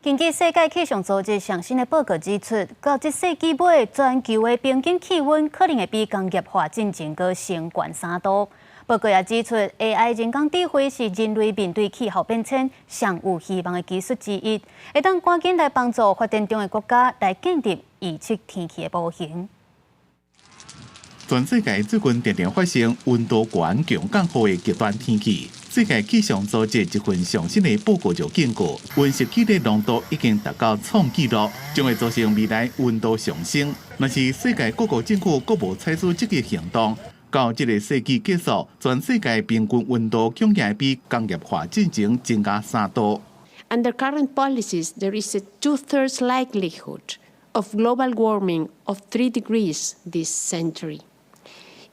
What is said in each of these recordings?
根据世界气象组织上新的报告指出，到这世纪尾，全球的平均气温可能会比工业化进程搁升悬3度。报告也指出 ，AI 人工智慧是人类面对气候变迁上有希望的技术之一，会当赶紧来帮助发展中的国家来建立预测天气的模型。全世界最近常常发生温度悬、强降雨的极端天气。世界气象组织一份上新的报告就警告，温室气体浓度已经达到创纪录，将会造成未来温度上升。若是世界各国政府各无采取积极行动，到这个世纪结束，全世界平均温度恐怕比工业化进程增加3度。Under current policies, there is a 2/3 likelihood of global warming of 3 degrees this century.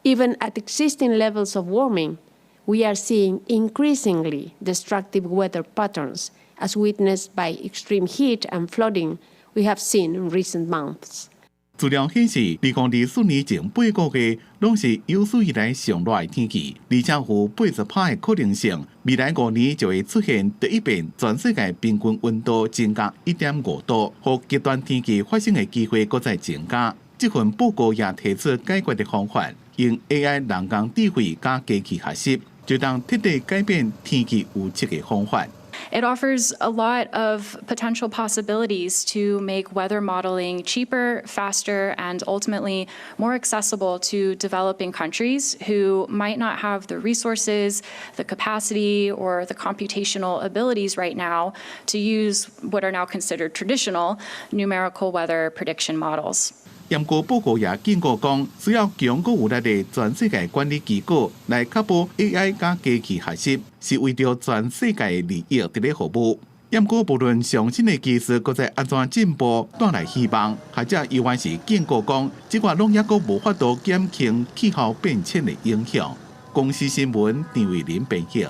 Even at existing levels of warming, we are seeing increasingly destructive weather patterns, as witnessed by extreme heat and flooding we have seen in recent months. 资料显示，2024年前8个月拢是有史以来上热的天气，而且有80%的可能性，未来5年就会出现第一遍全世界平均温度增加1.5度，和极端天气发生的机会搁再增加。这份报告也提出解决的方法，用 AI 人工智慧加机器学习，就当彻底改变天气预测的方法。It offers a lot of potential possibilities to make weather modeling cheaper, faster, and ultimately more accessible to developing countries who might not have the resources, the capacity, or the computational abilities right now to use what are now considered traditional numerical weather prediction models. 不过报告也警告讲，需要强固有力的全世界管理机构来确保 AI 加机器学习是为着全世界的利益伫咧服务。不过无论上新的技术搁再安怎进步，带来希望，学者依然是警告讲，这个拢抑阁无法度减轻气候变迁的影响。公司新闻张伟林编译。